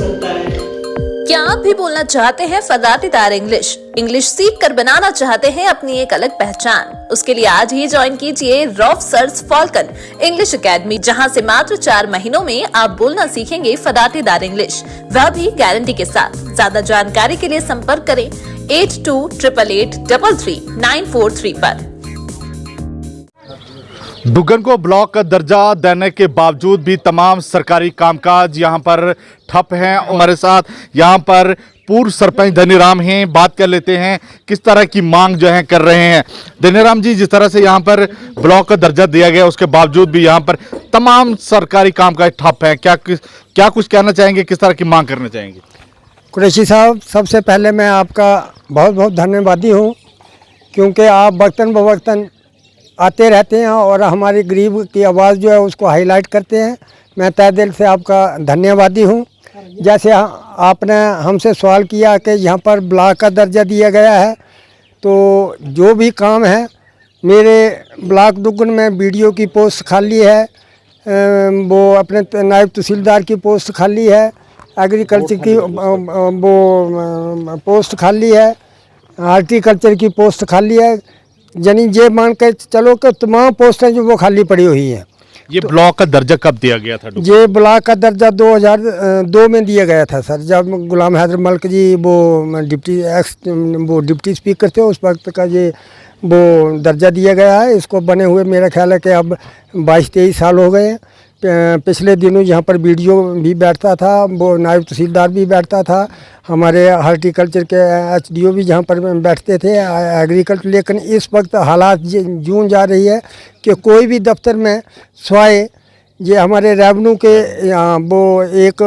सकता है। क्या आप भी बोलना चाहते हैं फदातीदार इंग्लिश सीख कर बनाना चाहते हैं अपनी एक अलग पहचान? उसके लिए आज ही ज्वाइन कीजिए रॉफ सर्स फॉल्कन इंग्लिश एकेडमी, जहां से मात्र 4 महीनों में आप बोलना सीखेंगे फदातीदार इंग्लिश, वह भी गारंटी के साथ। ज्यादा जानकारी के लिए संपर्क करें 8288833943 पर। डुग्गन को ब्लॉक का दर्जा देने के बावजूद भी तमाम सरकारी कामकाज यहां पर ठप हैं। हमारे साथ यहां पर पूर्व सरपंच धनीराम हैं, बात कर लेते हैं किस तरह की मांग जो है कर रहे हैं। धनीराम जी, जिस तरह से यहां पर ब्लॉक का दर्जा दिया गया उसके बावजूद भी यहां पर तमाम सरकारी कामकाज ठप हैं, क्या कुछ कहना चाहेंगे, किस तरह की मांग करना चाहेंगे? कुरैशी साहब, सबसे पहले मैं आपका बहुत बहुत धन्यवादी हूँ, क्योंकि आप वक्तन बवक्तन आते रहते हैं और हमारी गरीब की आवाज़ जो है उसको हाईलाइट करते हैं। मैं तहे दिल से आपका धन्यवादी हूँ। जैसे आपने हमसे सवाल किया कि यहाँ पर ब्लॉक का दर्जा दिया गया है, तो जो भी काम है मेरे ब्लॉक डुग्गन में बीडीओ की पोस्ट खाली है, वो अपने नायब तहसीलदार की पोस्ट खाली है, एग्रीकल्चर की वो पोस्ट खाली है, हार्टिकल्चर की पोस्ट खाली है, यानी ये मान के चलो कि तमाम पोस्टें जो वो खाली पड़ी हुई हैं। ये तो ब्लॉक का दर्जा कब दिया गया था? ये ब्लॉक का दर्जा 2002 में दिया गया था सर, जब गुलाम हैदर मलिक जी वो डिप्टी स्पीकर थे, उस वक्त का ये वो दर्जा दिया गया है। इसको बने हुए मेरा ख्याल है कि अब 22-23 साल हो गए हैं। पिछले दिनों यहाँ पर बीडीओ भी बैठता था, वो नायब तहसीलदार भी बैठता था, हमारे हार्टिकल्चर के एचडीओ भी यहाँ पर बैठते थे, एग्रीकल्चर। लेकिन इस वक्त हालात जून जा रही है कि कोई भी दफ्तर में स्वाय ये हमारे रेवेन्यू के वो एक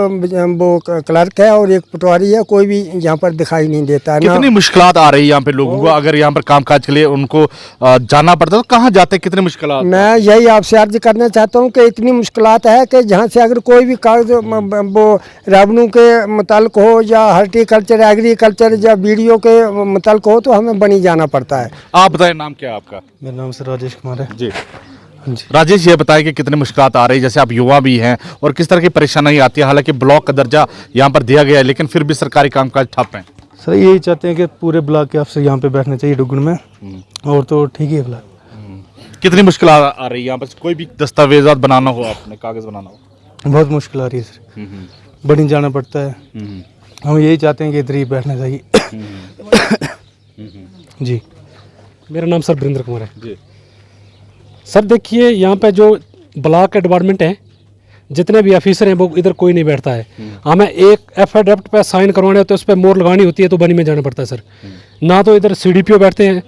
वो क्लर्क है और एक पटवारी है, कोई भी यहाँ पर दिखाई नहीं देता है। कितनी मुश्किलात आ रही है यहाँ पे लोगों को? अगर यहाँ पर कामकाज के लिए उनको जाना पड़ता है तो कहाँ जाते हैं? कितनी मुश्किलात? मैं यही आपसे अर्ज करना चाहता हूँ कि इतनी मुश्किलात है कि जहाँ से अगर कोई भी कागज वो रेवेन्यू के मुताल्लिक हो या हार्टिकल्चर एग्रीकल्चर या बीडीओ के मुताल्लिक हो तो हमें बनी जाना पड़ता है। आप बताएं, नाम क्या है आपका? मेरा नाम सर राजेश कुमार है जी। राजेश, ये बताएं कि कितनी मुश्किलात आ रही है, जैसे आप युवा भी हैं, और किस तरह की परेशानी आती है? हालांकि ब्लॉक का दर्जा यहाँ पर दिया गया है लेकिन फिर भी सरकारी कामकाज ठप हैं। सर यही चाहते हैं कि पूरे ब्लॉक के अफसर यहाँ पे बैठने चाहिए डुग्गन में, और तो ठीक है फिलहाल। कितनी मुश्किल आ रही है यहाँ पर? कोई भी दस्तावेजात बनाना हो, आपने कागज बनाना हो, बहुत मुश्किल आ रही है सर, बड़ी जाना पड़ता है। हम यही चाहते हैं कि इधर ही बैठना चाहिए। जी। मेरा नाम सर वीरेंद्र कुमार है जी। सर देखिए, यहाँ पे जो ब्लॉक के डिपार्टमेंट हैं, जितने भी ऑफिसर हैं वो इधर कोई नहीं बैठता है। हमें एक एफिडेविट पे साइन करवाने होते हैं, उस पर मोहर लगानी होती है, तो बनी में जाना पड़ता है सर। ना तो इधर सीडीपीओ बैठते हैं,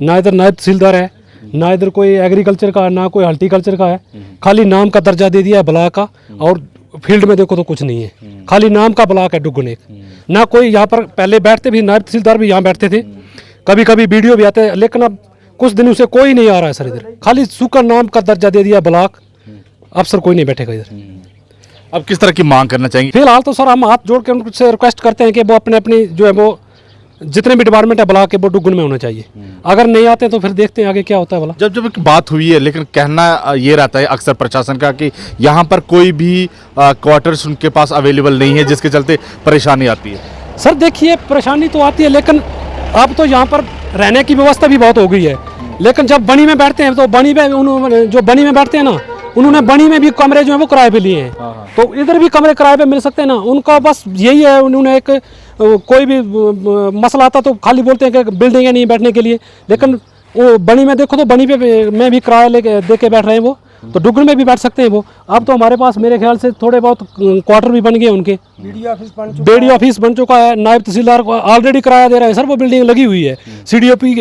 ना इधर नायब तहसीलदार है, ना इधर कोई एग्रीकल्चर का, ना कोई हार्टिकल्चर का है। खाली नाम का दर्जा दे दिया है ब्लॉक का, और फील्ड में देखो तो कुछ नहीं है, खाली नाम का ब्लॉक है डुग्गन एक। ना कोई यहाँ पर पहले बैठते भी, नायब तहसीलदार भी यहाँ बैठते थे, कभी कभी बीडीओ भी आते हैं, लेकिन अब कुछ दिनों से कोई नहीं आ रहा है सर इधर। खाली सूखा नाम का दर्जा दे दिया ब्लॉक, अफसर कोई नहीं बैठेगा इधर। अब किस तरह की मांग करना चाहेंगे? फिलहाल तो सर हम हाथ जोड़ के उनसे रिक्वेस्ट करते हैं कि वो अपने अपनी जो है वो जितने भी डिपार्टमेंट है ब्लॉक के वो डुग्गन में होना चाहिए। अगर नहीं आते तो फिर देखते हैं आगे क्या होता है भला। जब बात हुई है, लेकिन कहना ये रहता है अक्सर प्रशासन का कि यहाँ पर कोई भी क्वार्टर्स उनके पास अवेलेबल नहीं है, जिसके चलते परेशानी आती है। सर देखिए, परेशानी तो आती है, लेकिन अब तो यहाँ पर रहने की व्यवस्था भी बहुत हो गई है। लेकिन जब बनी में बैठते हैं तो बनी में उन्होंने जो बनी में बैठते हैं ना, उन्होंने बनी में भी कमरे जो है वो किराए पे लिए हैं, तो इधर भी कमरे किराए पे मिल सकते हैं ना। उनका बस यही है, उन्होंने एक कोई भी मसला आता तो खाली बोलते हैं कि बिल्डिंग है नहीं बैठने के लिए, लेकिन वो बनी में देखो तो बनी पे में भी किराया लेके दे के बैठ रहे हैं वो, तो डुग्गन में भी बैठ सकते हैं वो। अब तो हमारे पास मेरे ख्याल से थोड़े बहुत क्वार्टर भी बन गए उनके, बीडीओ ऑफिस बन चुका है, नायब तहसीलदार को ऑलरेडी किराया दे रहे हैं सर, वो बिल्डिंग लगी हुई है। सीडीओपी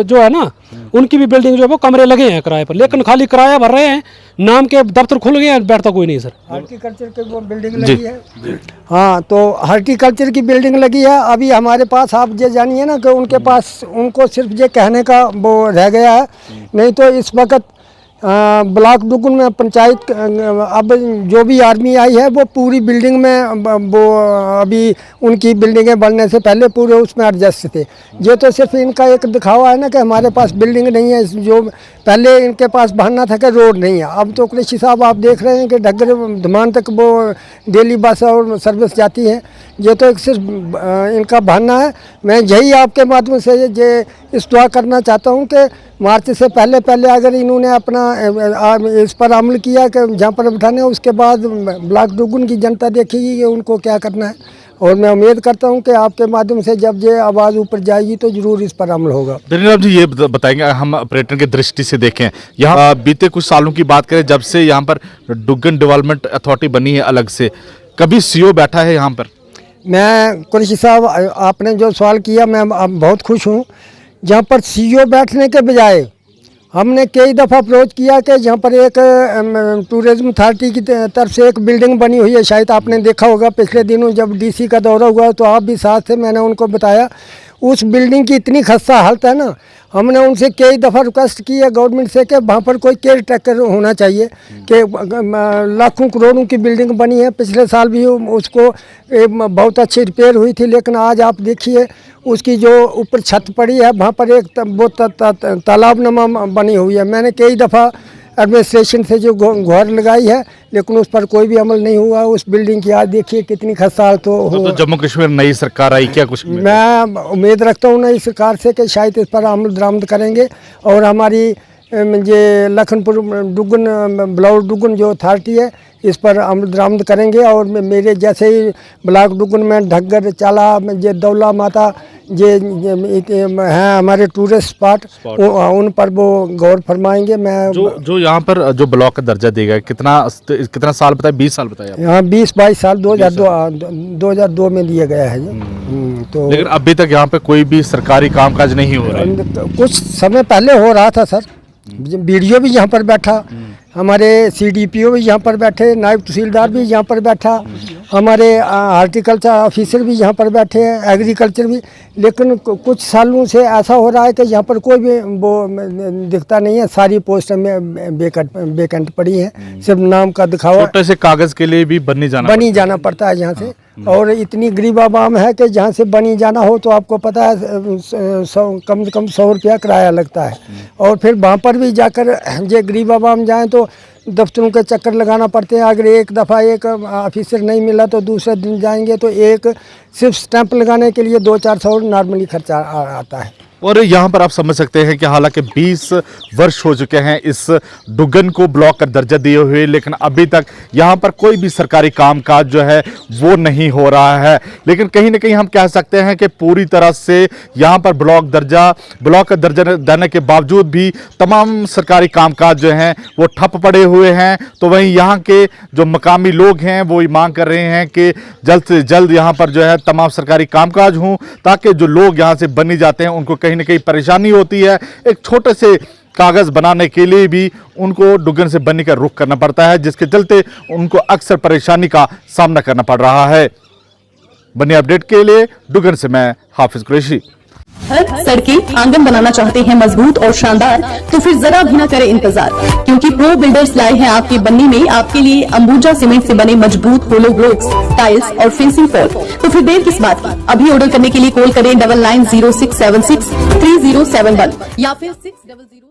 जो है ना, उनकी भी बिल्डिंग जो है वो कमरे लगे हैं किराए पर, लेकिन खाली किराया भर रहे हैं, नाम के दफ्तर खुल गए हैं, बैठता कोई नहीं सर। हार्टिकल्चर की वो बिल्डिंग लगी है। हाँ, तो हार्टिकल्चर की बिल्डिंग लगी है। अभी हमारे पास आप ये जानिए ना कि उनके पास उनको सिर्फ ये कहने का वो रह गया है, नहीं तो इस वक्त ब्लॉक दुगुन में पंचायत अब जो भी आर्मी आई है वो पूरी बिल्डिंग में वो अभी उनकी बिल्डिंगें बनने से पहले पूरे उसमें एडजस्ट थे। ये तो सिर्फ इनका एक दिखावा है ना कि हमारे पास बिल्डिंग नहीं है। जो पहले इनके पास बहाना था कि रोड नहीं है। अब तो कृषि साहब आप देख रहे हैं कि ढग्गर धमान तक वो डेली बस और सर्विस जाती है। ये तो एक सिर्फ इनका बहाना है। मैं यही आपके माध्यम से ये इस दुआ करना चाहता हूँ कि मार्च से पहले अगर इन्होंने अपना इस पर अमल किया कि जहाँ पर बिठाने उसके बाद ब्लॉक दुगुन की जनता देखेगी कि उनको क्या करना है। और मैं उम्मीद करता हूं कि आपके माध्यम से जब ये आवाज़ ऊपर जाएगी तो जरूर इस पर अमल होगा। धन्यवाद जी, ये बताएंगे हम पर्यटन की दृष्टि से देखें, यहाँ बीते कुछ सालों की बात करें जब से यहाँ पर डुग्गन डेवलपमेंट अथॉरिटी बनी है अलग से, कभी सीओ बैठा है यहाँ पर? मैं कुरैशी साहब आपने जो सवाल किया मैं बहुत खुश हूँ। जहाँ पर सीओ बैठने के बजाय हमने कई दफ़ा अप्रोच किया कि जहाँ पर एक टूरिज्म अथॉरिटी की तरफ से एक बिल्डिंग बनी हुई है, शायद आपने देखा होगा पिछले दिनों जब डीसी का दौरा हुआ तो आप भी साथ थे। मैंने उनको बताया उस बिल्डिंग की इतनी खस्ता हालत है ना। हमने उनसे कई दफ़ा रिक्वेस्ट की है गवर्नमेंट से कि वहाँ पर कोई केयर टेकर होना चाहिए कि लाखों करोड़ों की बिल्डिंग बनी है। पिछले साल भी उसको बहुत अच्छी रिपेयर हुई थी, लेकिन आज आप देखिए उसकी जो ऊपर छत पड़ी है वहाँ पर एक वो तालाब नमा बनी हुई है। मैंने कई दफ़ा एडमिनिस्ट्रेशन से जो गुहार लगाई है लेकिन उस पर कोई भी अमल नहीं हुआ। उस बिल्डिंग की आज देखिए कितनी खस्ता तो जम्मू कश्मीर नई सरकार आई, क्या कुछ मैं उम्मीद रखता हूँ नई सरकार से कि शायद इस पर अमल दरामद करेंगे और हमारी ये लखनपुर डुग्गन ब्लॉक डुग्गन जो अथॉरिटी है इस पर अमल दरामद करेंगे। और मेरे जैसे ही ब्लॉक डुग्गन में ढग्गर चाला ये दौला माता ये हैं हमारे टूरिस्ट स्पॉट उन पर वो गौर फरमाएंगे। मैं जो यहाँ पर जो ब्लॉक का दर्जा देगा कितना साल बताया? 20 साल बताया? यहाँ 20-22 साल 2002 में दिया गया है ये। तो लेकिन अभी तक यहाँ पे कोई भी सरकारी कामकाज नहीं हो रहा है। कुछ समय पहले हो रहा था सर, बीडीओ भी यहाँ पर बैठा, हमारे सीडीपीओ भी यहाँ पर बैठे, नायब तहसीलदार भी यहाँ पर बैठा, हमारे हार्टिकल्चर ऑफिसर भी यहाँ पर बैठे हैं, एग्रीकल्चर भी। लेकिन कुछ सालों से ऐसा हो रहा है कि यहाँ पर कोई भी वो दिखता नहीं है। सारी पोस्ट में बेकंट पड़ी हैं, सिर्फ नाम का दिखावा। छोटे से कागज के लिए भी बनी जाना पड़ता है यहाँ से। और इतनी गरीब आवाम है कि जहाँ से बनी जाना हो तो आपको पता है कम से कम 100 रुपया किराया लगता है। और फिर वहाँ पर भी जाकर ये गरीब आवाम जाएँ तो दफ्तरों के चक्कर लगाना पड़ते हैं। अगर एक दफ़ा एक ऑफिसर नहीं मिला तो दूसरे दिन जाएंगे तो एक सिर्फ स्टैंप लगाने के लिए 200-400 नॉर्मली खर्चा आता है। और यहाँ पर आप समझ सकते हैं कि हालांकि 20 वर्ष हो चुके हैं इस डुग्गन को ब्लॉक का दर्जा दिए हुए, लेकिन अभी तक यहाँ पर कोई भी सरकारी कामकाज जो है वो नहीं हो रहा है। लेकिन कहीं ना कहीं हम कह सकते हैं कि पूरी तरह से यहाँ पर ब्लॉक का दर्जा देने के बावजूद भी तमाम सरकारी कामकाज जो हैं वो ठप पड़े हुए हैं। तो वहीं यहाँ के जो मकामी लोग हैं वो मांग कर रहे हैं कि जल्द से जल्द यहाँ पर जो है तमाम सरकारी कामकाज हों, ताकि जो लोग यहाँ से बनी जाते हैं उनको कहीं ना कहीं परेशानी होती है। एक छोटे से कागज बनाने के लिए भी उनको डुग्गन से बनी का रुख करना पड़ता है, जिसके चलते उनको अक्सर परेशानी का सामना करना पड़ रहा है। बनी अपडेट के लिए डुग्गन से मैं हाफिज कुरैशी। घर, सड़कें, आंगन बनाना चाहते हैं मजबूत और शानदार, तो फिर जरा भी ना करें इंतजार, क्योंकि प्रो बिल्डर्स लाए हैं आपके बन्नी में आपके लिए अंबुजा सीमेंट से बने मजबूत होलो ब्लॉक्स, टाइल्स और फेंसिंग फॉल। तो फिर देर किस बात की? अभी ऑर्डर करने के लिए कॉल करें 9906763071 या फिर 600